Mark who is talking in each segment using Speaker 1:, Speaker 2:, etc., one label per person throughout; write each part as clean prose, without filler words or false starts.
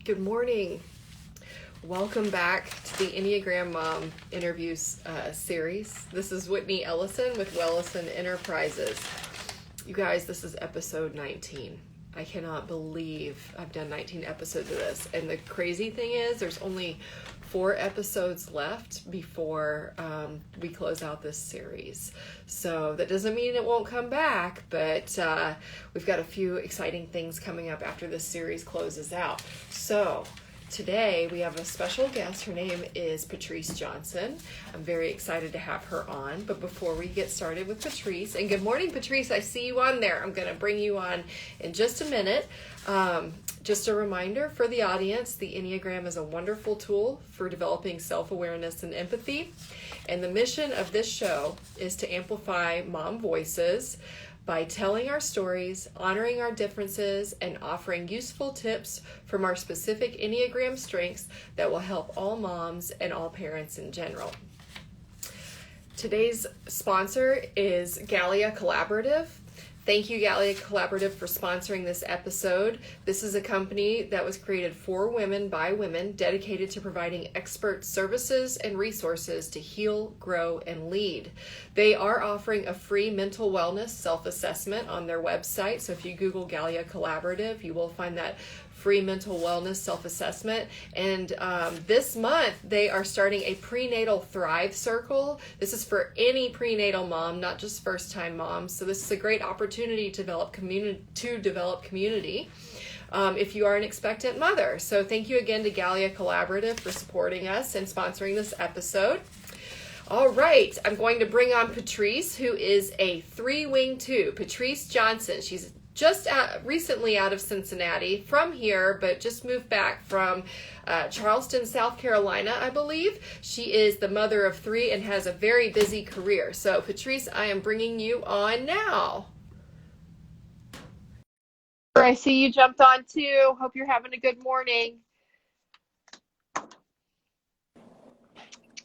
Speaker 1: Good morning. Welcome back to the Enneagram Mom interviews series. This is Whitney Ellison with Wellison Enterprises. You guys, this is episode 19. I cannot believe I've done 19 episodes of this. And the crazy thing is, there's only 4 episodes left before we close out this series. So that doesn't mean it won't come back, but we've got a few exciting things coming up after this series closes out. So today we have a special guest. Her name is Patriece Johnson. I'm very excited to have her on. But before we get started with Patriece, and good morning, Patriece. I see you on there. I'm going to bring you on in just a minute. Just a reminder for the audience, the Enneagram is a wonderful tool for developing self-awareness and empathy. And the mission of this show is to amplify mom voices by telling our stories, honoring our differences, and offering useful tips from our specific Enneagram strengths that will help all moms and all parents in general. Today's sponsor is Gallia Collaborative. Thank you, Gallia Collaborative, for sponsoring this episode. This is a company that was created for women by women, dedicated to providing expert services and resources to heal, grow, and lead. They are offering a free mental wellness self-assessment on their website. So if you Google Gallia Collaborative, you will find that free mental wellness self-assessment. And this month they are starting a prenatal thrive circle. This is for any prenatal mom, not just first-time moms. So this is a great opportunity to develop community if you are an expectant mother. So thank you again to Gallia Collaborative for supporting us and sponsoring this episode. All right, I'm going to bring on Patriece, who is a 3-wing 2. Patriece Johnson. She's just recently out of Cincinnati, from here, but just moved back from Charleston, South Carolina, I believe. She is the mother of 3 and has a very busy career. So, Patriece, I am bringing you on now. I see you jumped on too. Hope you're having a good morning.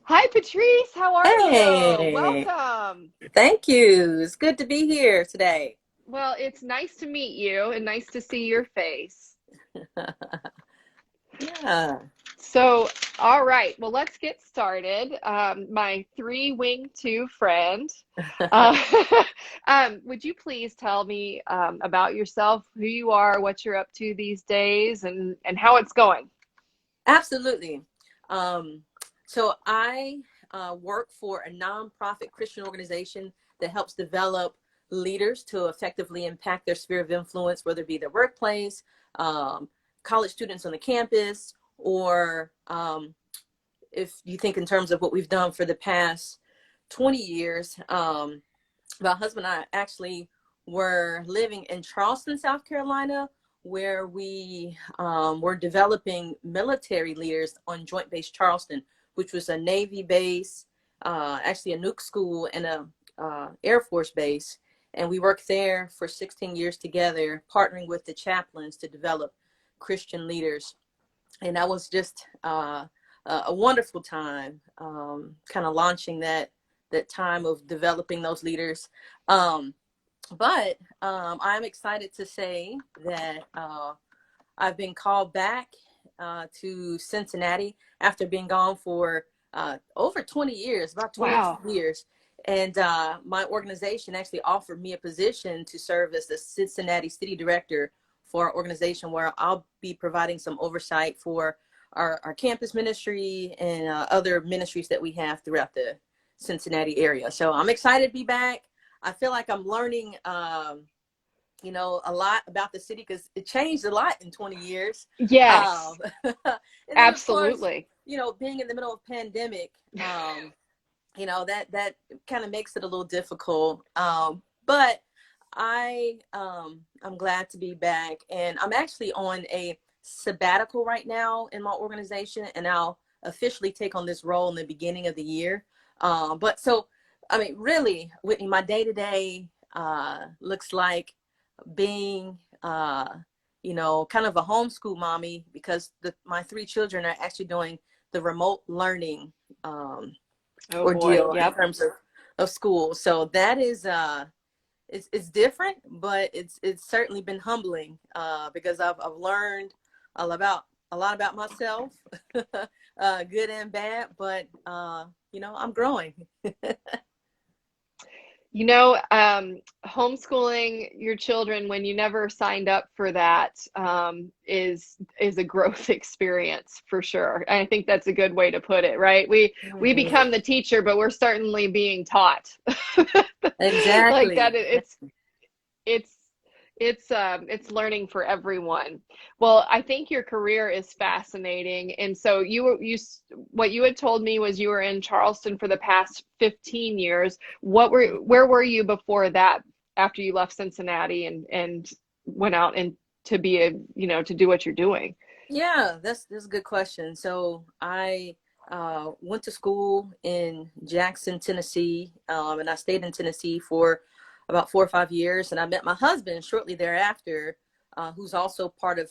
Speaker 1: Hi, Patriece. How are you?
Speaker 2: Hey,
Speaker 1: Welcome.
Speaker 2: thank you. It's good to be here today.
Speaker 1: Well, it's nice to meet you and nice to see your face.
Speaker 2: Yeah.
Speaker 1: So, all right. Well, let's get started. My 3-wing 2 friend, would you please tell me about yourself, who you are, what you're up to these days, and how it's going?
Speaker 2: Absolutely. So I work for a nonprofit Christian organization that helps develop leaders to effectively impact their sphere of influence, whether it be their workplace, college students on the campus, or if you think in terms of what we've done for the past 20 years, my husband and I actually were living in Charleston, South Carolina, where we were developing military leaders on Joint Base Charleston, which was a Navy base, actually a nuke school, and a Air Force base. And we worked there for 16 years together, partnering with the chaplains to develop Christian leaders. And that was just a wonderful time, kind of launching that time of developing those leaders. But I'm excited to say that I've been called back to Cincinnati after being gone for over 20 years, about 22
Speaker 1: Wow.
Speaker 2: years. And my organization actually offered me a position to serve as the Cincinnati City Director for our organization, where I'll be providing some oversight for our campus ministry and other ministries that we have throughout the Cincinnati area. So I'm excited to be back. I feel like I'm learning, a lot about the city, because it changed a lot in 20 years.
Speaker 1: Yes,
Speaker 2: And then,
Speaker 1: absolutely.
Speaker 2: of course, being in the middle of pandemic, that kind of makes it a little difficult. But I'm glad to be back, and I'm actually on a sabbatical right now in my organization, and I'll officially take on this role in the beginning of the year. Really, Whitney, my day-to-day looks like being, kind of a homeschool mommy, because my 3 children are actually doing the remote learning ordeal in
Speaker 1: Yep.
Speaker 2: terms of school. So that is, it's different, but it's certainly been humbling because I've learned a a lot about myself, good and bad, but, I'm growing.
Speaker 1: Homeschooling your children when you never signed up for that is a growth experience for sure. I think that's a good way to put it, right? We become the teacher, but we're certainly being taught. Like
Speaker 2: Exactly.
Speaker 1: that. It's learning for everyone. Well, I think your career is fascinating. And so what you had told me was you were in Charleston for the past 15 years. Where were you before that, after you left Cincinnati and went out and to be to do what you're doing?
Speaker 2: Yeah, that's a good question. So I went to school in Jackson, Tennessee, and I stayed in Tennessee for about 4 or 5 years. And I met my husband shortly thereafter, who's also part of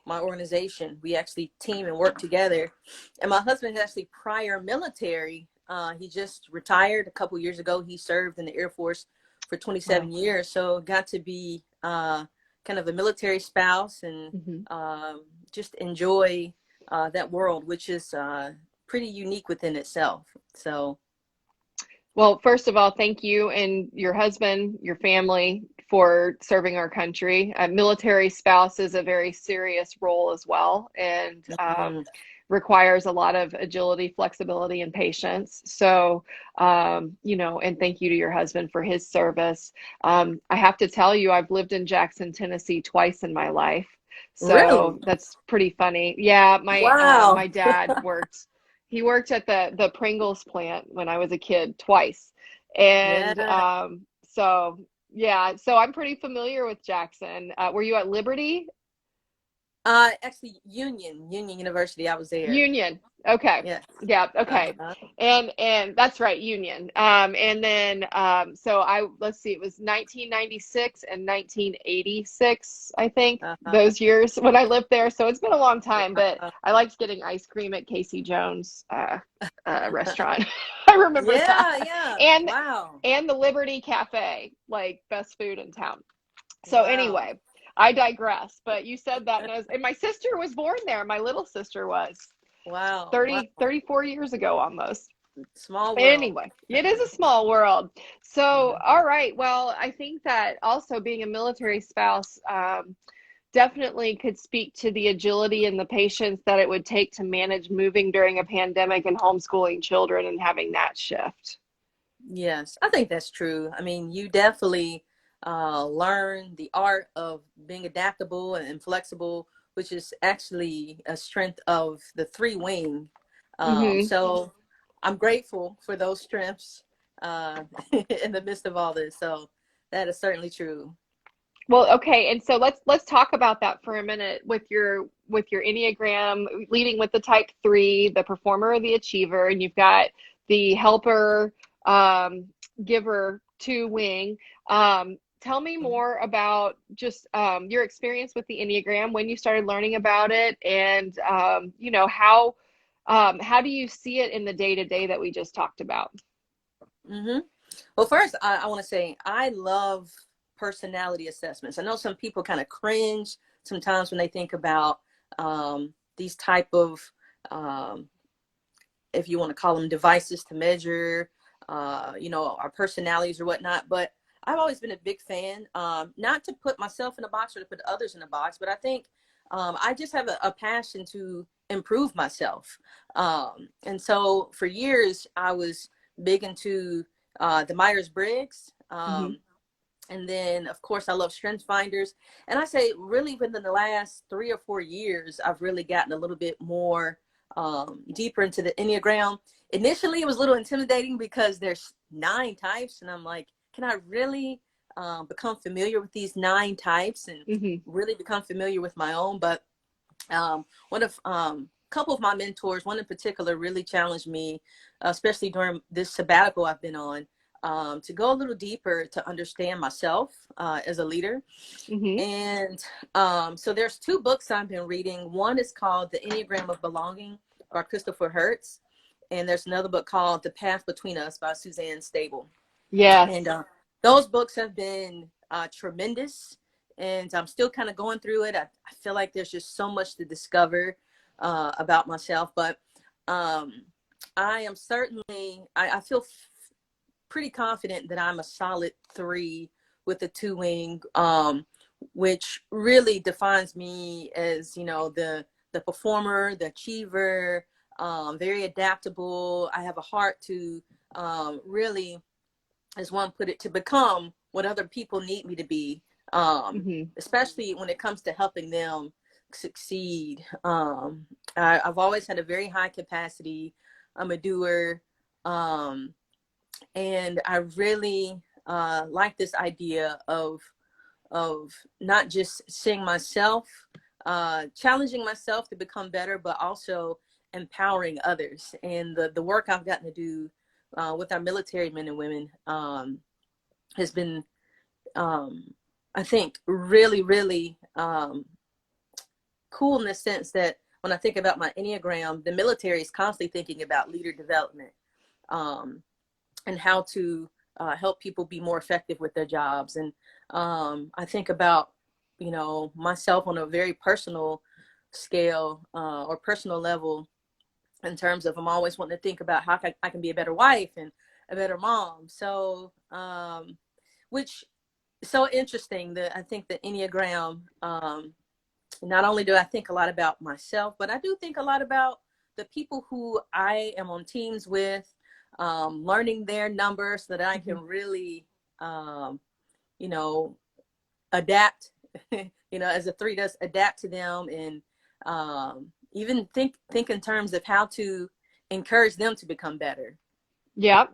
Speaker 2: my organization. We actually team and work together. And my husband is actually prior military. He just retired a couple years ago. He served in the Air Force for 27 years. So got to be kind of a military spouse and just enjoy that world, which is pretty unique within itself. So.
Speaker 1: Well, first of all, thank you and your husband, your family for serving our country. A military spouse is a very serious role as well, and requires a lot of agility, flexibility, and patience. So, and thank you to your husband for his service. I have to tell you, I've lived in Jackson, Tennessee twice in my life.
Speaker 2: Really?
Speaker 1: So that's pretty funny. Yeah,
Speaker 2: Wow.
Speaker 1: my dad worked. He worked at the Pringles plant when I was a kid twice. And
Speaker 2: Yeah.
Speaker 1: so I'm pretty familiar with Jackson. Were you at Liberty?
Speaker 2: Actually, Union University. I was there.
Speaker 1: Union. Okay.
Speaker 2: Yeah.
Speaker 1: Yeah. Okay.
Speaker 2: Uh-huh.
Speaker 1: And that's right, Union. And then let's see, it was 1996 and 1986, I think,
Speaker 2: Uh-huh.
Speaker 1: those years when I lived there. So it's been a long time, but I liked getting ice cream at Casey Jones restaurant. I remember
Speaker 2: Yeah,
Speaker 1: that.
Speaker 2: yeah.
Speaker 1: And
Speaker 2: Wow.
Speaker 1: and the Liberty Cafe, like best food in town. So
Speaker 2: Wow.
Speaker 1: anyway, I digress, but you said that, and my sister was born there. My little sister was
Speaker 2: Wow. Wow.
Speaker 1: 34 years ago almost.
Speaker 2: Small world.
Speaker 1: Anyway, it is a small world. So, all right. Well, I think that also being a military spouse definitely could speak to the agility and the patience that it would take to manage moving during a pandemic and homeschooling children and having that shift.
Speaker 2: Yes, I think that's true. I mean, you definitely learn the art of being adaptable and flexible, which is actually a strength of the three wing.
Speaker 1: Mm-hmm.
Speaker 2: So I'm grateful for those strengths in the midst of all this. So that is certainly true.
Speaker 1: Well, okay, and so let's talk about that for a minute with your Enneagram, leading with the type 3, the performer or the achiever, and you've got the helper, giver 2 wing. Tell me more about just your experience with the Enneagram, when you started learning about it, and how do you see it in the day-to-day that we just talked about?
Speaker 2: Mm-hmm. Well, first, I want to say I love personality assessments. I know some people kind of cringe sometimes when they think about these type of, if you want to call them devices to measure, our personalities or whatnot. But I've always been a big fan, not to put myself in a box or to put others in a box, but I think I just have a passion to improve myself. And so for years, I was big into the Myers-Briggs.
Speaker 1: Mm-hmm.
Speaker 2: And then, of course, I love strength finders. And I say really within the last 3 or 4 years, I've really gotten a little bit more deeper into the Enneagram. Initially, it was a little intimidating because there's 9 types. And I'm like, can I really become familiar with these 9 types and
Speaker 1: Mm-hmm.
Speaker 2: really become familiar with my own? But one of couple of my mentors, one in particular, really challenged me, especially during this sabbatical I've been on, to go a little deeper to understand myself as a leader.
Speaker 1: Mm-hmm.
Speaker 2: And so there's 2 books I've been reading. One is called The Enneagram of Belonging by Christopher Hertz. And there's another book called The Path Between Us by Suzanne Stable.
Speaker 1: Yes.
Speaker 2: And those books have been tremendous. And I'm still kind of going through it. I feel like there's just so much to discover. about myself, but I am certainly, I feel pretty confident that I'm a solid 3 with a 2 wing, which really defines me as, you know, the performer, the achiever, very adaptable. I have a heart to really, as one put it, to become what other people need me to be, especially when it comes to helping them succeed. I've always had a very high capacity. I'm a doer. And I really like this idea of not just seeing myself, challenging myself to become better, but also empowering others. And the work I've gotten to do with our military men and women has been, I think, really, really cool in the sense that when I think about my Enneagram, the military is constantly thinking about leader development and how to help people be more effective with their jobs. And I think about, you know, myself on a very personal scale or personal level, in terms of I'm always wanting to think about how I can be a better wife and a better mom. So, which is so interesting that I think the Enneagram, not only do I think a lot about myself, but I do think a lot about the people who I am on teams with, learning their numbers so that I can really, you know, adapt, you know, as a 3 does, adapt to them, and even think in terms of how to encourage them to become better.
Speaker 1: Yep.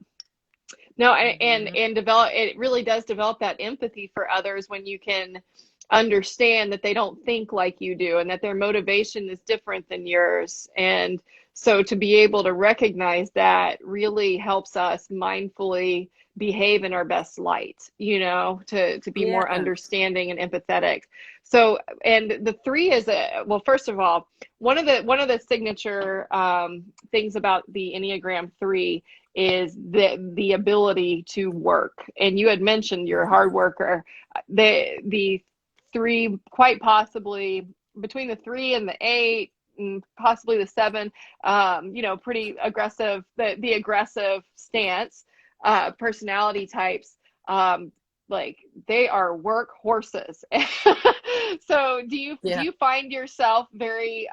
Speaker 1: No, and develop, it really does develop that empathy for others when you can understand that they don't think like you do and that their motivation is different than yours. And so to be able to recognize that really helps us mindfully behave in our best light, you know, to be more understanding and empathetic. So, and the 3 is well, first of all, one of the signature things about the Enneagram 3 is the ability to work. And you had mentioned you're a hard worker. The 3, quite possibly between the 3 and the 8 and possibly the 7, you know, pretty aggressive, the aggressive stance, personality types, like they are work horses. So do you find yourself very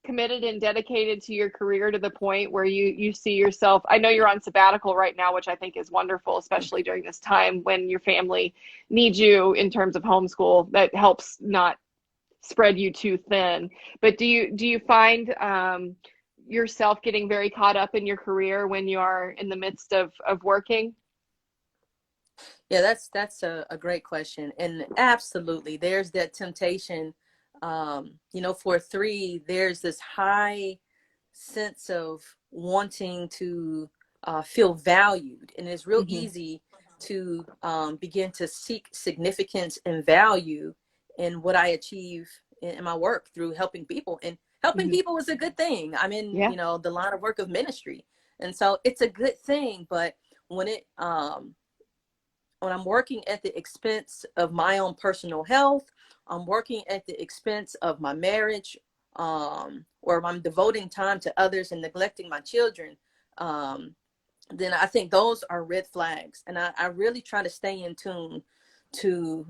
Speaker 1: committed and dedicated to your career to the point where you see yourself? I know you're on sabbatical right now, which I think is wonderful, especially during this time when your family needs you in terms of homeschool. That helps not spread you too thin. But do you find yourself getting very caught up in your career when you are in the midst of working?
Speaker 2: Yeah, that's a great question. And absolutely, there's that temptation. You know, for 3, there's this high sense of wanting to feel valued. And it's real easy to begin to seek significance and value in what I achieve in my work through helping people. And helping people is a good thing. I'm in, you know, the line of work of ministry. And so it's a good thing. But when it, when I'm working at the expense of my own personal health, I'm working at the expense of my marriage, or if I'm devoting time to others and neglecting my children, then I think those are red flags. And I really try to stay in tune to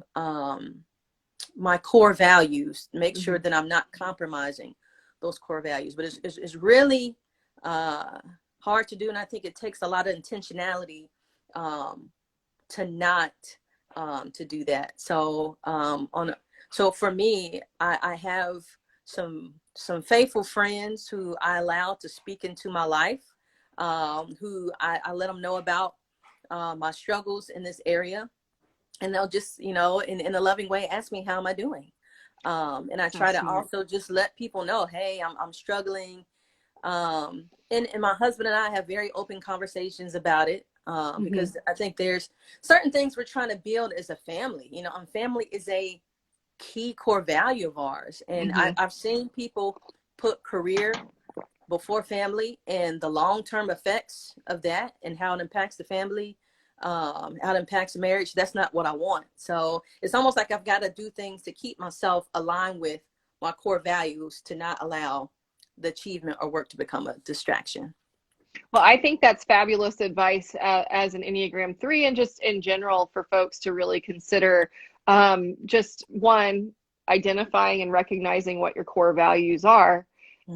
Speaker 2: my core values, make sure that I'm not compromising those core values. But it's really hard to do. And I think it takes a lot of intentionality to not to do that. So so for me, I have some faithful friends who I allow to speak into my life, who I let them know about my struggles in this area, and they'll just, you know, in a loving way, ask me, how am I doing? And I try to also just let people know, hey, I'm struggling. And my husband and I have very open conversations about it. Because I think there's certain things we're trying to build as a family, you know, and family is a key core value of ours. And I've seen people put career before family and the long-term effects of that and how it impacts the family, how it impacts marriage. That's not what I want. So it's almost like I've got to do things to keep myself aligned with my core values, to not allow the achievement or work to become a distraction.
Speaker 1: Well, I think that's fabulous advice as an Enneagram 3 and just in general for folks to really consider just one, identifying and recognizing what your core values are,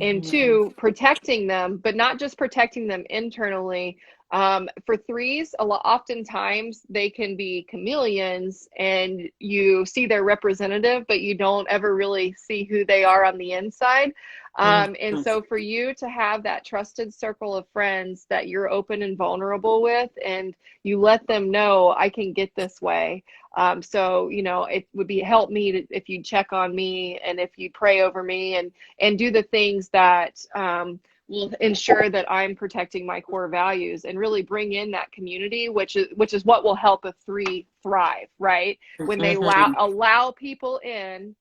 Speaker 1: and two, protecting them, but not just protecting them internally. For threes, oftentimes they can be chameleons and you see their representative, but you don't ever really see who they are on the inside. And so for you to have that trusted circle of friends that you're open and vulnerable with, and you let them know, I can get this way. So, it would help me if you check on me and if you pray over me and do the things that will ensure that I'm protecting my core values and really bring in that community, which is what will help a 3 thrive, right? When they allow people in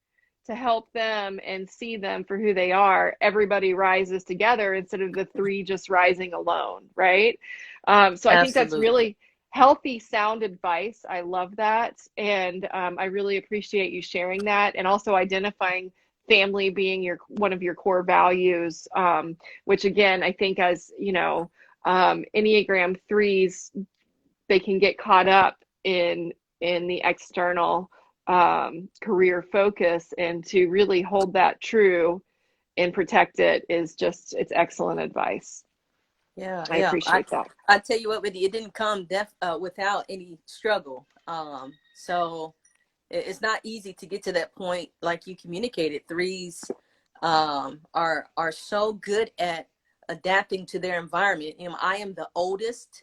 Speaker 1: to help them and see them for who they are, everybody rises together instead of the 3 just rising alone, right? So I think that's really healthy, sound advice. I love that. And I really appreciate you sharing that, and also identifying family being one of your core values, which again, I think as, Enneagram 3s, they can get caught up in the external career focus, and to really hold that true and protect it it's excellent advice.
Speaker 2: Yeah,
Speaker 1: I appreciate that.
Speaker 2: I tell you what, Whitney, it didn't come without any struggle. So it's not easy to get to that point, like you communicated. Threes are so good at adapting to their environment. I am the oldest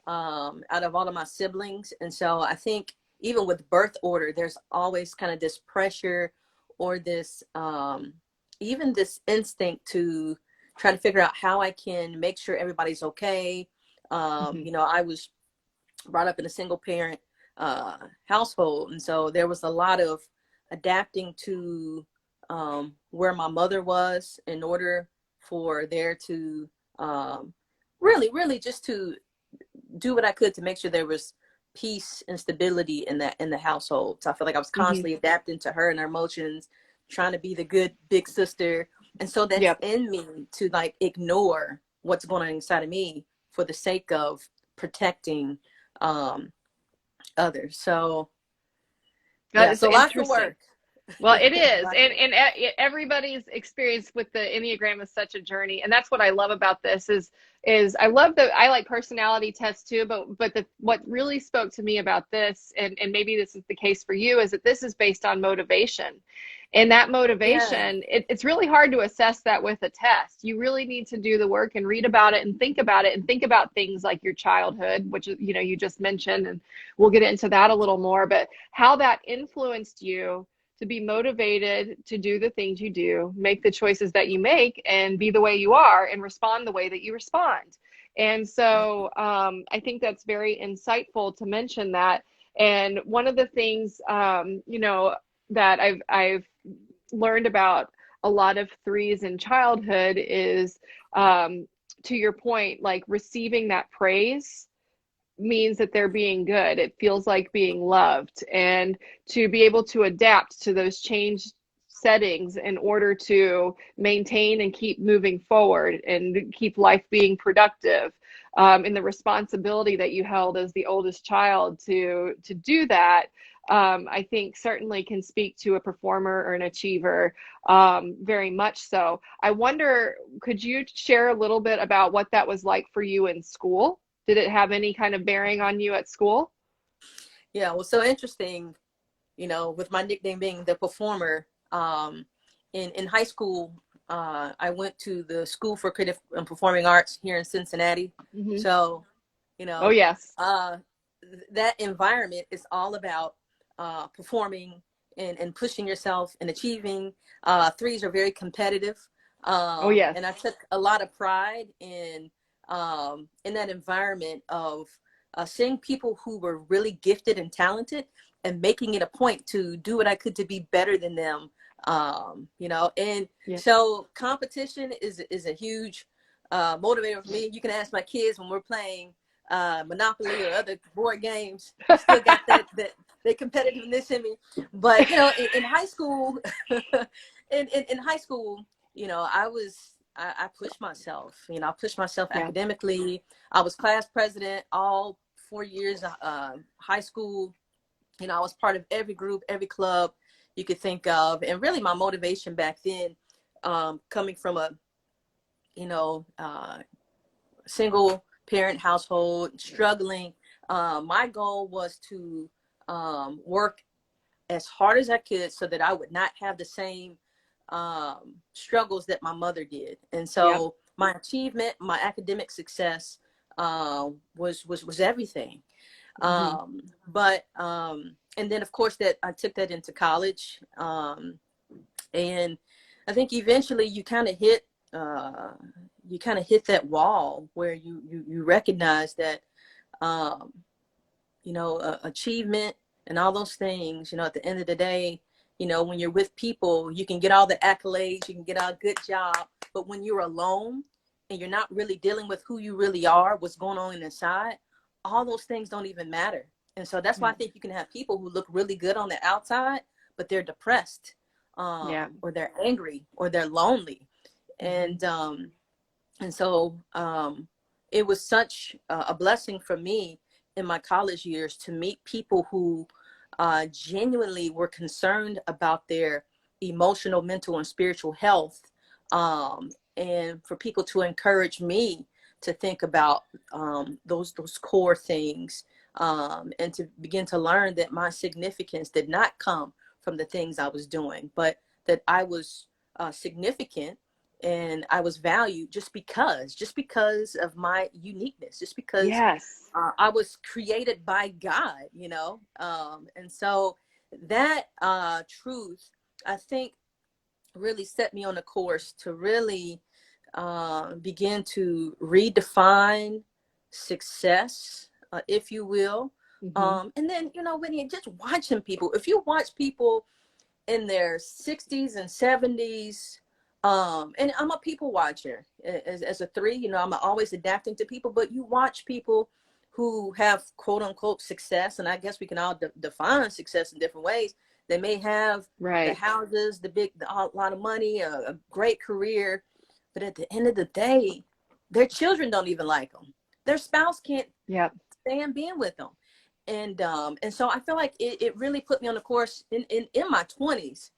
Speaker 2: out of all of my siblings, and so I think even with birth order, there's always kind of this pressure or this even this instinct to try to figure out how I can make sure everybody's okay. I was brought up in a single parent household, and so there was a lot of adapting to where my mother was in order for there to really just to do what I could to make sure there was peace and stability in the household. So I feel like I was constantly adapting to her and her emotions, trying to be the good big sister. And so that's in me to like ignore what's going on inside of me for the sake of protecting others. So so lots of work.
Speaker 1: Well, it is. And everybody's experience with the Enneagram is such a journey. And that's what I love about this is I like personality tests too, but what really spoke to me about this, and maybe this is the case for you, is that this is based on motivation. And that motivation, it's really hard to assess that with a test. You really need to do the work and read about it and think about things like your childhood, which, you just mentioned, and we'll get into that a little more, but how that influenced you to be motivated to do the things you do, make the choices that you make, and be the way you are and respond the way that you respond. And so I think that's very insightful to mention that. And one of the things, that I've learned about a lot of threes in childhood is, to your point, like receiving that praise means that they're being good. It feels like being loved, and to be able to adapt to those changed settings in order to maintain and keep moving forward and keep life being productive, and the responsibility that you held as the oldest child to do that, I think certainly can speak to a performer or an achiever, very much so. I wonder, could you share a little bit about what that was like for you in school? Did it have any kind of bearing on you at school?
Speaker 2: Yeah, well, so interesting, with my nickname being the performer, in high school, I went to the School for Creative and Performing Arts here in Cincinnati. So,
Speaker 1: oh yes,
Speaker 2: that environment is all about performing and pushing yourself and achieving. Threes are very competitive.
Speaker 1: Oh yes,
Speaker 2: and I took a lot of pride in that environment of seeing people who were really gifted and talented and making it a point to do what I could to be better than them. So competition is a huge motivator for me. You can ask my kids when we're playing Monopoly or other board games. I still got that competitiveness in me. But in high school, in high school, I was I pushed myself. I pushed myself
Speaker 1: Yeah.
Speaker 2: academically. I was class president all 4 years high school. I was part of every group, every club you could think of. And really my motivation back then, coming from a, single parent household, struggling, my goal was to work as hard as I could so that I would not have the same struggles that my mother did. And so my achievement, my academic success was everything. But and then of course that I took that into college, and I think eventually you kind of hit that wall where you recognize that achievement and all those things, at the end of the day, when you're with people, you can get all the accolades, you can get a good job, but when you're alone and you're not really dealing with who you really are, what's going on inside, all those things don't even matter. And so that's why I think you can have people who look really good on the outside, but they're depressed, or they're angry, or they're lonely. And so it was such a blessing for me in my college years to meet people who genuinely were concerned about their emotional, mental, and spiritual health, and for people to encourage me to think about those core things, and to begin to learn that my significance did not come from the things I was doing, but that I was significant and I was valued just because of my uniqueness, just because I was created by God, and so that truth, I think, really set me on a course to really begin to redefine success, if you will. And then, when you're just watching people, if you watch people in their 60s and 70s, and I'm a people watcher as a three, I'm always adapting to people, but you watch people who have quote unquote success, and I guess we can all define success in different ways. They may have the houses, a lot of money, a great career, but at the end of the day, their children don't even like them. Their spouse can't stand being with them. And so I feel like it really put me on a course in my 20s,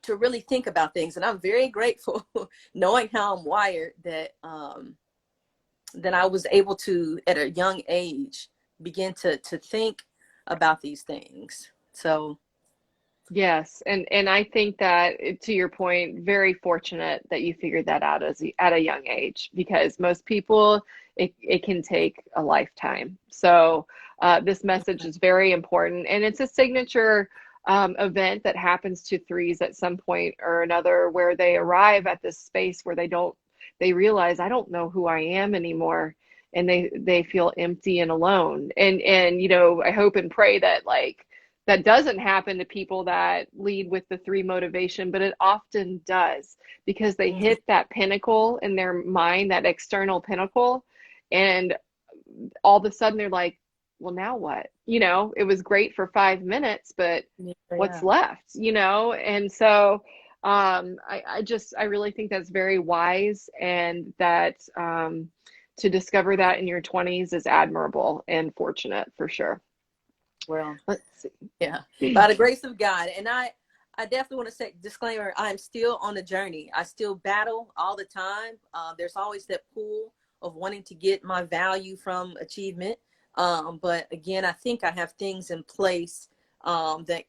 Speaker 2: to really think about things. And I'm very grateful knowing how I'm wired that I was able to, at a young age, begin to think about these things. So
Speaker 1: yes, and I think that, to your point, very fortunate that you figured that out at a young age, because most people, it can take a lifetime. So this message is very important, and it's a signature event that happens to threes at some point or another, where they arrive at this space where they realize, I don't know who I am anymore, and they feel empty and alone. And I hope and pray that that doesn't happen to people that lead with the three motivation, but it often does, because they hit that pinnacle in their mind, that external pinnacle, and all of a sudden they're like, well, now what? It was great for 5 minutes, but what's left? And so I really think that's very wise, and that to discover that in your 20s is admirable and fortunate, for sure.
Speaker 2: Well,
Speaker 1: let's see.
Speaker 2: Yeah, by the grace of God. And I definitely want to say, disclaimer, I'm still on the journey. I still battle all the time. There's always that pull of wanting to get my value from achievement. But again, I think I have things in place that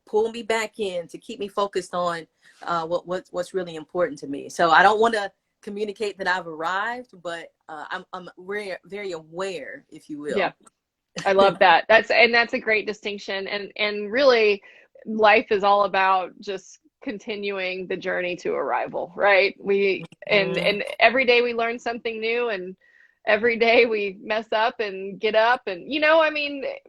Speaker 2: pull me back in to keep me focused on what's really important to me. So I don't want to communicate that I've arrived, but I'm very, very aware, if you will.
Speaker 1: Yeah. I love that. That's a great distinction. And really, life is all about just continuing the journey to arrival, right? And every day we learn something new, and every day we mess up and get up, and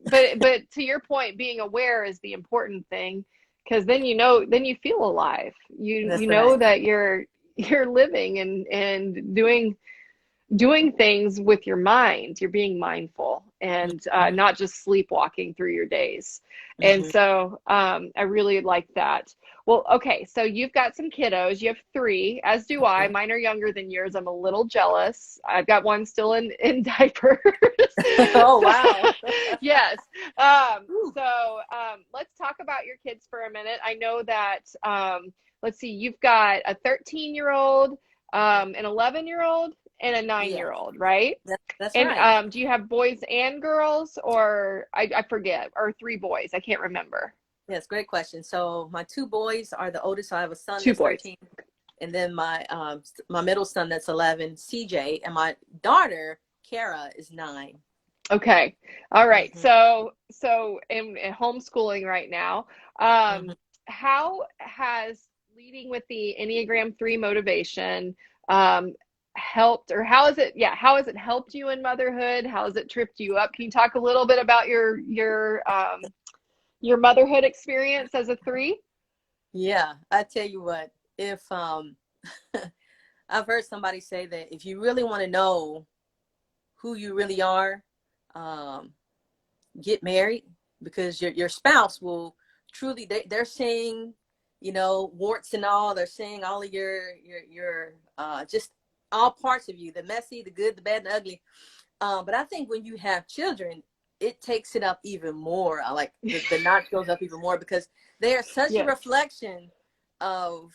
Speaker 1: but to your point, being aware is the important thing, because then you feel alive. You know that you're living and doing things with your mind. You're being mindful, and not just sleepwalking through your days. And so I really like that. Well, okay, so you've got some kiddos. You have three, as do I.
Speaker 2: Mhm.
Speaker 1: Mine are younger than yours. I'm a little jealous. I've got one still in diapers.
Speaker 2: Oh, wow.
Speaker 1: Yes.
Speaker 2: Whew.
Speaker 1: Let's talk about your kids for a minute. I know that, let's see, you've got a 13-year-old, an 11-year-old, and a
Speaker 2: Yeah,
Speaker 1: 9-year-old, right?
Speaker 2: that's
Speaker 1: And
Speaker 2: right.
Speaker 1: do you have boys and girls, or I forget, or three boys? I can't remember.
Speaker 2: Yes, great question. So my two boys are the oldest. So I have a son
Speaker 1: Two
Speaker 2: that's
Speaker 1: boys.
Speaker 2: 13, and then my middle son that's 11, CJ, and my daughter Kara is 9.
Speaker 1: Okay. All right.
Speaker 2: Hmm.
Speaker 1: So in homeschooling right now,
Speaker 2: Hmm.
Speaker 1: how has leading with the Enneagram 3 motivation um, helped, or how has it helped you in motherhood? How has it tripped you up? Can you talk a little bit about your motherhood experience as a 3?
Speaker 2: Yeah, I tell you what, if I've heard somebody say that if you really want to know who you really are, um, get married, because your spouse will truly, they're seeing, warts and all. They're seeing all of your just all parts of you, the messy, the good, the bad, and the ugly. But I think when you have children, it takes it up even more. I like the notch goes up even more, because they are such a
Speaker 1: Yes.
Speaker 2: reflection of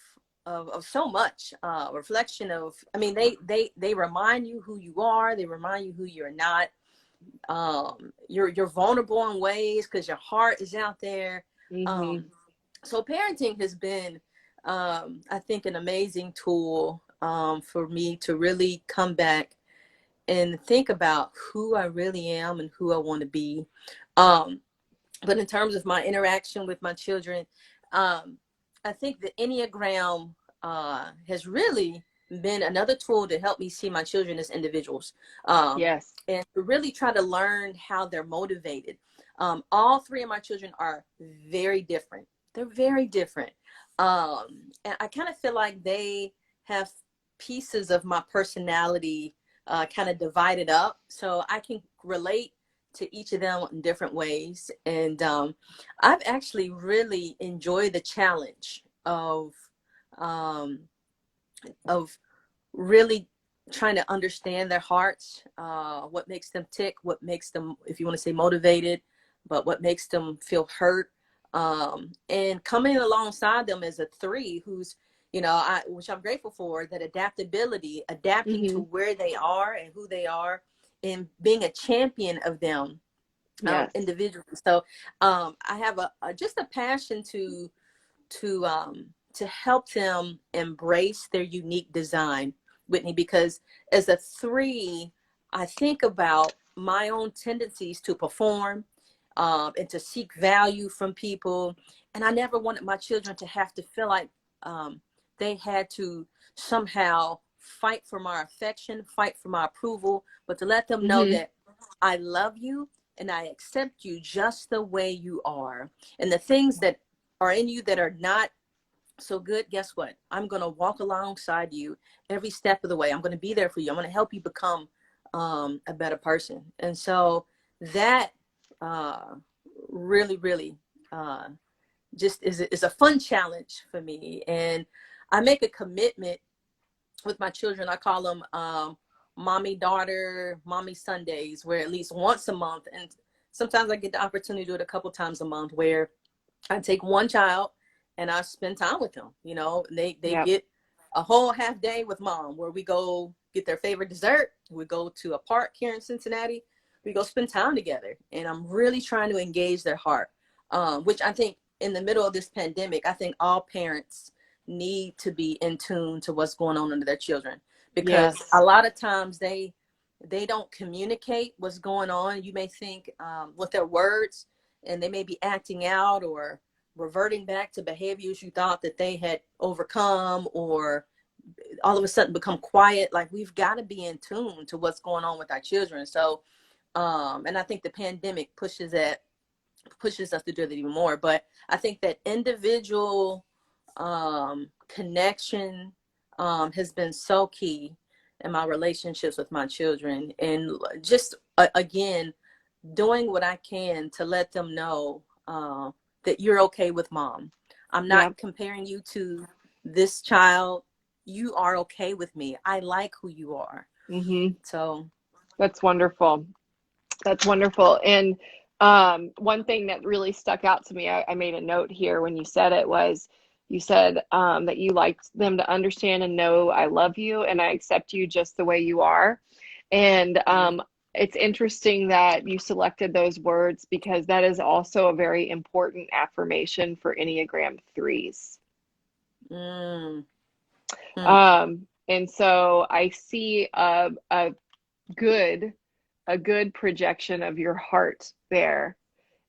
Speaker 2: so much. Reflection of, I mean, they remind you who you are. They remind you who you're not. You're vulnerable in ways because your heart is out there.
Speaker 1: Mm-hmm.
Speaker 2: So parenting has been, I think, an amazing tool for me to really come back and think about who I really am and who I want to be. Um, but in terms of my interaction with my children, um, I think the Enneagram has really been another tool to help me see my children as individuals,
Speaker 1: Yes.
Speaker 2: and to really try to learn how they're motivated. All three of my children are very different. They're very different. And I kind of feel like they have pieces of my personality kind of divided up. So I can relate to each of them in different ways. And I've actually really enjoyed the challenge um, of really trying to understand their hearts, what makes them tick, what makes them, if you want to say motivated, but what makes them feel hurt. And coming alongside them as a 3 who's, which I'm grateful for, that adaptability, adapting to
Speaker 1: Mm-hmm.
Speaker 2: where they are and who they are, and being a champion of them
Speaker 1: Yes.
Speaker 2: individually. So I have just a passion to help them embrace their unique design, Whitney, because as a 3, I think about my own tendencies to perform and to seek value from people. And I never wanted my children to have to feel like they had to somehow fight for my affection, fight for my approval, but to let them know
Speaker 1: Mm-hmm.
Speaker 2: that I love you and I accept you just the way you are. And the things that are in you that are not so good, guess what? I'm going to walk alongside you every step of the way. I'm going to be there for you. I'm going to help you become a better person. And so that uh, really, really just is a fun challenge for me. And I make a commitment with my children. I call them mommy, daughter, mommy Sundays, where at least once a month, and sometimes I get the opportunity to do it a couple times a month, where I take one child and I spend time with them. They
Speaker 1: Yep.
Speaker 2: get a whole half day with mom, where we go get their favorite dessert. We go to a park here in Cincinnati. We go spend time together. And I'm really trying to engage their heart, which I think in the middle of this pandemic, I think all parents need to be in tune to what's going on under their children, because a
Speaker 1: Yes.
Speaker 2: lot of times they don't communicate what's going on. You may think with their words, and they may be acting out or reverting back to behaviors you thought that they had overcome, or all of a sudden become quiet. Like, we've got to be in tune to what's going on with our children. So and I think the pandemic pushes us to do that even more. But I think that individual connection has been so key in my relationships with my children. And just again, doing what I can to let them know that you're okay with mom. I'm
Speaker 1: Yeah.
Speaker 2: not comparing you to this child. You are okay with me. I like who you are. So
Speaker 1: That's wonderful. That's wonderful. And one thing that really stuck out to me, I made a note here when you said it, was you said that you liked them to understand and know I love you and I accept you just the way you are. And it's interesting that you selected those words because that is also a very important affirmation for Enneagram threes.
Speaker 2: mm, mm,
Speaker 1: And so I see good a good projection of your heart there,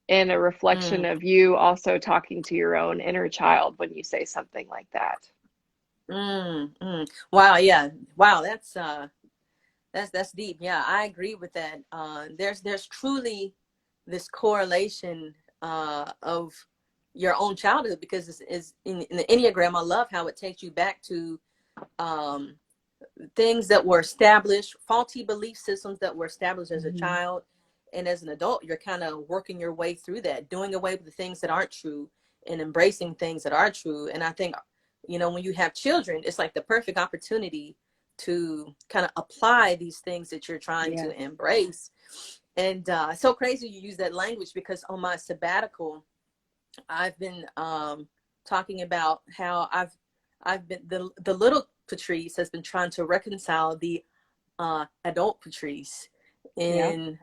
Speaker 1: and a reflection
Speaker 2: mm,
Speaker 1: of you also talking to your own inner child when you say something like that.
Speaker 2: Wow. Yeah. Wow. That's deep. Yeah, I agree with that. There's truly this correlation of your own childhood, because it's in the Enneagram. I love how it takes you back to um, things that were established, faulty belief systems that were established as a
Speaker 1: Mm-hmm.
Speaker 2: child. And as an adult, you're kind of working your way through that, doing away with the things that aren't true and embracing things that are true. And I think, when you have children, it's like the perfect opportunity to kind of apply these things that you're trying
Speaker 1: Yes.
Speaker 2: to embrace. And it's so crazy you use that language, because on my sabbatical, I've been talking about how I've been the little Patrice has been trying to reconcile the adult Patrice
Speaker 1: Yeah.
Speaker 2: in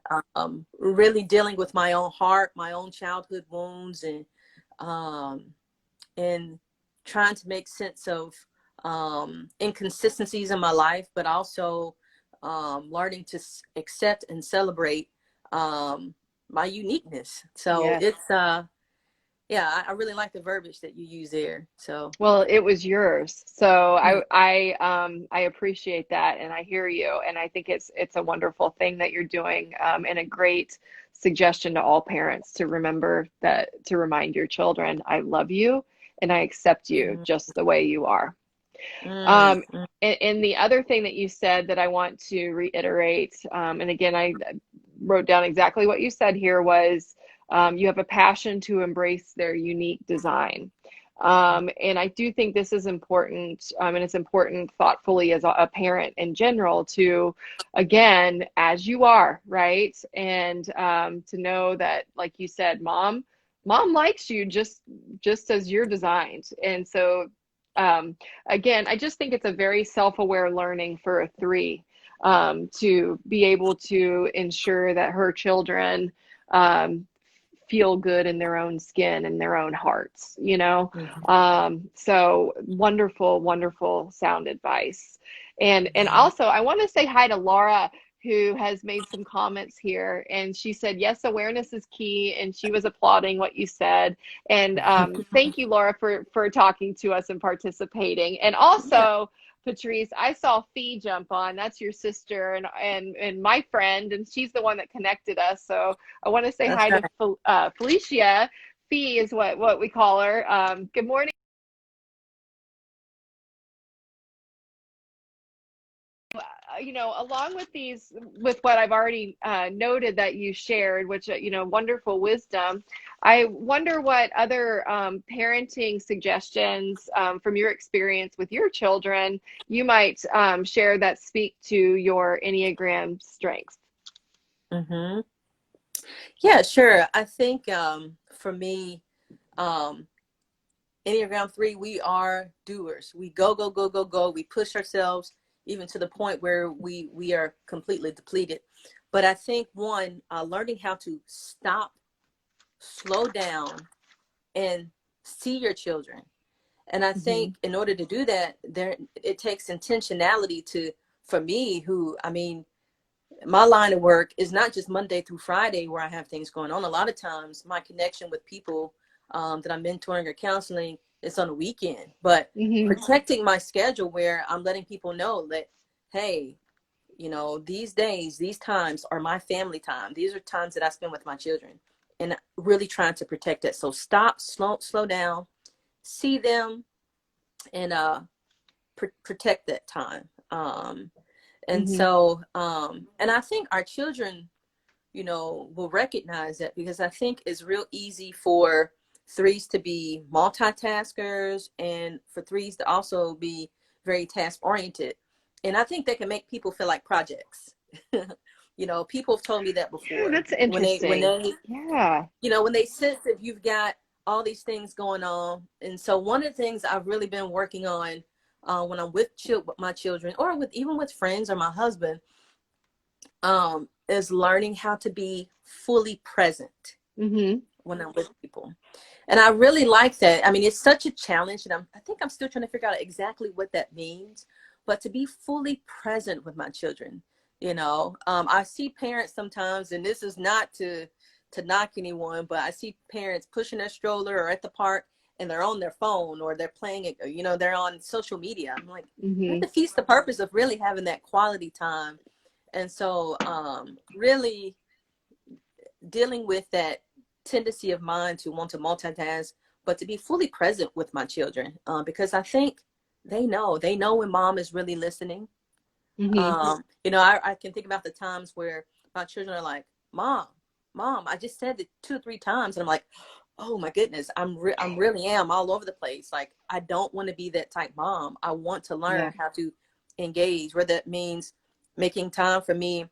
Speaker 2: really dealing with my own heart, my own childhood wounds, um, and trying to make sense of inconsistencies in my life, but also learning to accept and celebrate my uniqueness. So
Speaker 1: Yes.
Speaker 2: it's yeah, I really like the verbiage that you use there. So
Speaker 1: Well, it was yours. So
Speaker 2: mm,
Speaker 1: I appreciate that, and I hear you, and I think it's a wonderful thing that you're doing, and a great suggestion to all parents to remember that, to remind your children, I love you and I accept you
Speaker 2: mm,
Speaker 1: just the way you are.
Speaker 2: mm,
Speaker 1: Um,
Speaker 2: mm,
Speaker 1: and the other thing that you said that I want to reiterate, and again, I wrote down exactly what you said here, was you have a passion to embrace their unique design. And I do think this is important, and it's important thoughtfully as a parent in general to, again, as you are, right? And to know that, like you said, mom likes you just as you're designed. And so again, I just think it's a very self-aware learning for a three, to be able to ensure that her children um, feel good in their own skin and their own hearts, you know?
Speaker 2: mm,
Speaker 1: So wonderful, wonderful sound advice. And also I want to say hi to Laura, who has made some comments here. And she said, yes, awareness is key. And she was applauding what you said. And thank you, Laura, for talking to us and participating. And
Speaker 2: yeah,
Speaker 1: also, Patrice, I saw Fee jump on. That's your sister and my friend, and she's the one that connected us. So I want to say
Speaker 2: that's
Speaker 1: hi
Speaker 2: right.
Speaker 1: to Felicia. Fee is what we call her. Good morning. Along with with what I've already noted that you shared, which, wonderful wisdom, I wonder what other parenting suggestions from your experience with your children you might share that speak to your Enneagram strengths.
Speaker 2: Hmm. Yeah, sure. I think for me, um, Enneagram 3, we are doers. We go, go, go, go, go. We push ourselves even to the point where we are completely depleted. But I think one, learning how to stop, slow down, and see your children. And I
Speaker 1: Mm-hmm.
Speaker 2: think in order to do that, it takes intentionality to, for me, who, I mean, my line of work is not just Monday through Friday where I have things going on. A lot of times my connection with people that I'm mentoring or counseling is on a weekend, but
Speaker 1: Mm-hmm.
Speaker 2: protecting my schedule where I'm letting people know that, hey, these days, these times are my family time. These are times that I spend with my children, and really trying to protect it. So stop, slow down, see them, and protect that time. And
Speaker 1: Mm-hmm.
Speaker 2: so, and I think our children, will recognize that, because I think it's real easy for threes to be multitaskers, and for threes to also be very task oriented. And I think they can make people feel like projects. You know, people have told me that
Speaker 1: Yeah,
Speaker 2: before.
Speaker 1: that's interesting. Yeah.
Speaker 2: You know, when they sense that you've got all these things going on. And so one of the things I've really been working on when I'm with my children, or even with friends or my husband, is learning how to be fully present
Speaker 1: Mm-hmm.
Speaker 2: when I'm with people. And I really like that. I mean, it's such a challenge, and I think I'm still trying to figure out exactly what that means. But to be fully present with my children, you know, I see parents sometimes, and this is not to knock anyone, but I see parents pushing their stroller or at the park, and they're on their phone, or they're playing it, you know, they're on social media. I'm like, that
Speaker 1: Mm-hmm.
Speaker 2: defeats the purpose of really having that quality time. And so, really dealing with that tendency of mine to want to multitask, but to be fully present with my children, because I think they know when mom is really listening.
Speaker 1: Mm-hmm.
Speaker 2: You know, I can think about the times where my children are like, mom, I just said it 2 or 3 times. And I'm like, oh my goodness, I'm really am all over the place. Like, I don't want to be that type mom. I want to
Speaker 1: Yeah.
Speaker 2: learn how to engage, whether that means making time for me,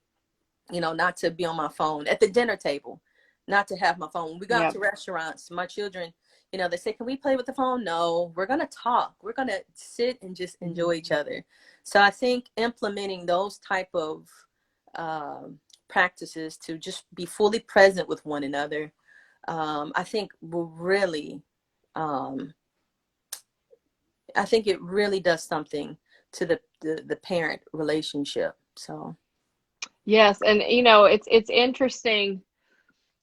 Speaker 2: you know, not to be on my phone at the dinner table, not to have my phone. When we go out
Speaker 1: Yep.
Speaker 2: to restaurants, my children, you know, they say, can we play with the phone? No, we're going to talk. We're going to sit and just enjoy each other. So I think implementing those type of practices to just be fully present with one another, I think will really, I think it really does something to the parent relationship. So.
Speaker 1: Yes, and you know, it's interesting.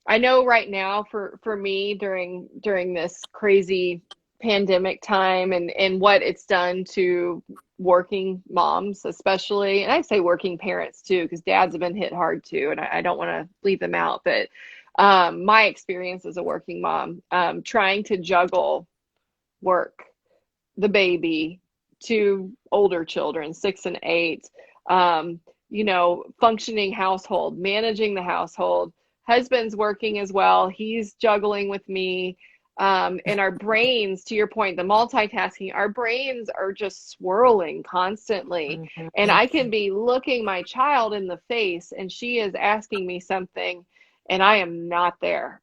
Speaker 1: I know right now for me during this crazy pandemic time and what it's done to working moms, especially, and I say working parents too, because dads have been hit hard too, and I don't want to leave them out. But my experience as a working mom, trying to juggle work, the baby, 2 older children, 6 and 8, you know, functioning household, managing the household. Husband's working as well. He's juggling with me. And our brains, to your point, the multitasking, our brains are just swirling constantly. And
Speaker 2: Mhm.
Speaker 1: I can be looking my child in the face and she is asking me something and I am not there.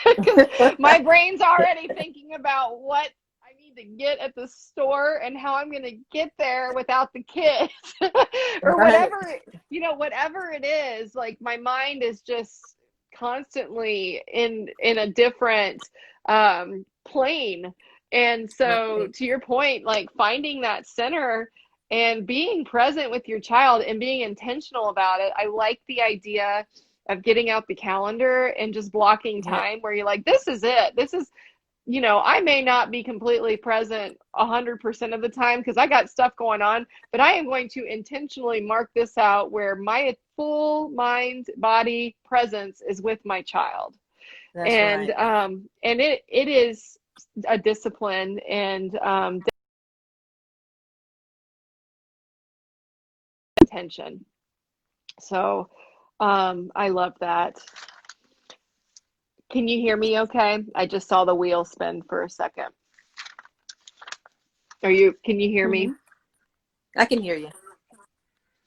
Speaker 1: Because my brain's already thinking about what I need to get at the store and how I'm going to get there without the kids or
Speaker 2: Right.
Speaker 1: whatever, you know, whatever it is. Like my mind is just constantly in a different plane. And so
Speaker 2: Right.
Speaker 1: to your point, like finding that center and being present with your child and being intentional about it. I like the idea of getting out the calendar and just blocking
Speaker 2: Yeah.
Speaker 1: time where you're like, this is it. This is, you know, I may not be completely present 100% of the time because I got stuff going on, but I am going to intentionally mark this out where my full mind, body presence is with my child.
Speaker 2: That's right.
Speaker 1: And it is a discipline and attention. So I love that. Can you hear me okay? I just saw the wheel spin for a second. Can you hear
Speaker 2: Hmm.
Speaker 1: me?
Speaker 2: I can hear you.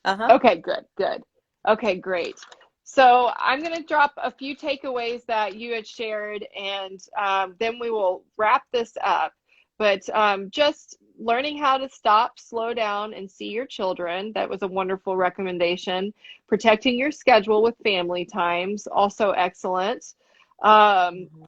Speaker 2: Uh-huh.
Speaker 1: Okay, good, good. Okay, great. So I'm going to drop a few takeaways that you had shared, and then we will wrap this up. But just learning how to stop, slow down, and see your children. That was a wonderful recommendation. Protecting your schedule with family times, also excellent. Um,
Speaker 2: Mhm.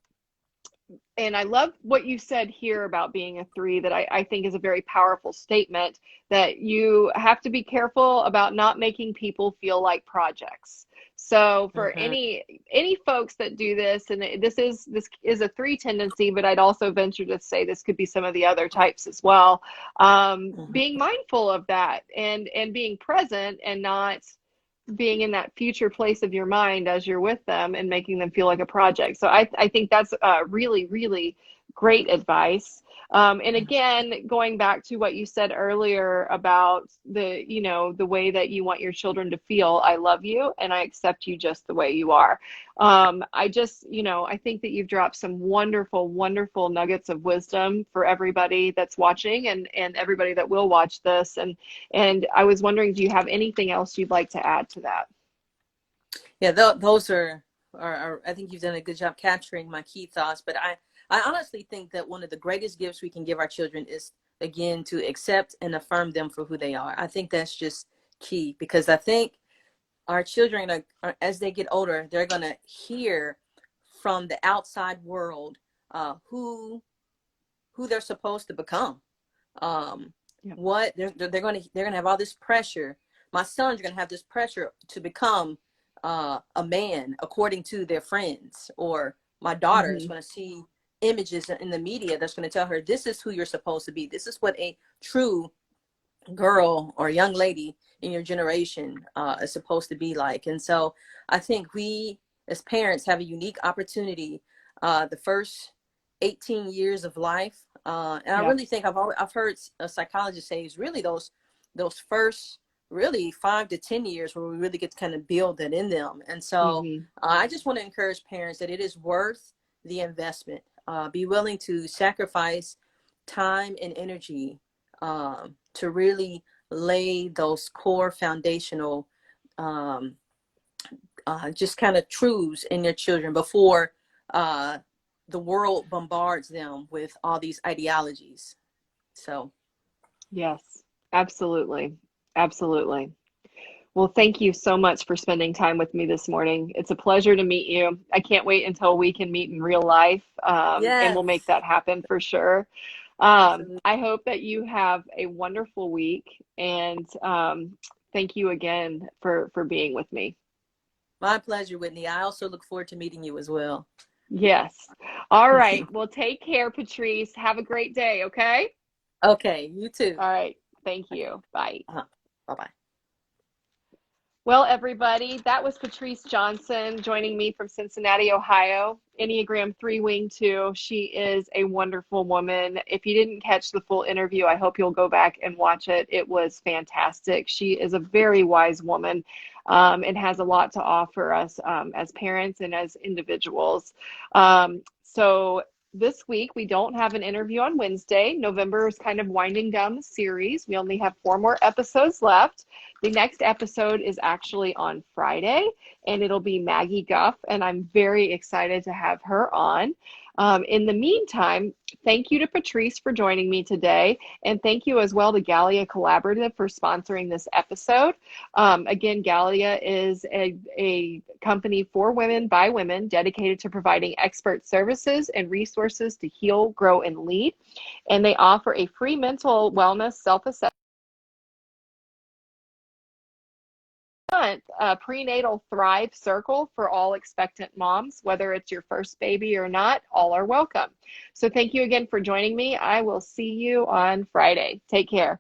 Speaker 1: and I love what you said here about being a 3, that I think is a very powerful statement, that you have to be careful about not making people feel like projects. So for
Speaker 2: Mhm.
Speaker 1: any folks that do this, and this is a 3 tendency, but I'd also venture to say this could be some of the other types as well.
Speaker 2: Mhm.
Speaker 1: Being mindful of that and being present and not being in that future place of your mind as you're with them and making them feel like a project. So I think that's really, really great advice. And again, going back to what you said earlier about the way that you want your children to feel, I love you and I accept you just the way you are. I think that you've dropped some wonderful, wonderful nuggets of wisdom for everybody that's watching and everybody that will watch this. And I was wondering, do you have anything else you'd like to add to that?
Speaker 2: Yeah, those are, I think you've done a good job capturing my key thoughts. But I honestly think that one of the greatest gifts we can give our children is, again, to accept and affirm them for who they are. I think that's just key, because I think our children, as they get older, they're going to hear from the outside world who they're supposed to become. What they're going to have all this pressure. My sons are going to have this pressure to become a man according to their friends, or my daughter is going to see images in the media that's going to tell her, this is who you're supposed to be. This is what a true girl or young lady in your generation is supposed to be like. And so I think we as parents have a unique opportunity the first 18 years of life. And I really think I've heard a psychologist say it's really those first really 5 to 10 years where we really get to kind of build that in them. And so I just want to encourage parents that it is worth the investment. Be willing to sacrifice time and energy to really lay those core foundational just kind of truths in your children before the world bombards them with all these ideologies. So
Speaker 1: yes, absolutely. Absolutely. Well, thank you so much for spending time with me this morning. It's a pleasure to meet you. I can't wait until we can meet in real life, and we'll make that happen for sure. I hope that you have a wonderful week, and thank you again for being with me.
Speaker 2: My pleasure, Whitney. I also look forward to meeting you as well.
Speaker 1: Yes. All right. Well, take care, Patrice. Have a great day, okay?
Speaker 2: Okay, you too.
Speaker 1: All right. Thank you. Bye.
Speaker 2: Bye-bye.
Speaker 1: Well, everybody, that was Patriece Johnson joining me from Cincinnati, Ohio, Enneagram 3 Wing 2. She is a wonderful woman. If you didn't catch the full interview, I hope you'll go back and watch it. It was fantastic. She is a very wise woman and has a lot to offer us as parents and as individuals. So this week, we don't have an interview on Wednesday. November is kind of winding down the series. We only have 4 more episodes left. The next episode is actually on Friday, and it'll be Maggie Guff, and I'm very excited to have her on. In the meantime, thank you to Patrice for joining me today, and thank you as well to Gallia Collaborative for sponsoring this episode. Again, Gallia is a company for women by women dedicated to providing expert services and resources to heal, grow, and lead. And they offer a free mental wellness self-assessment, prenatal Thrive Circle for all expectant moms, whether it's your first baby or not, all are welcome. So thank you again for joining me. I will see you on Friday. Take care.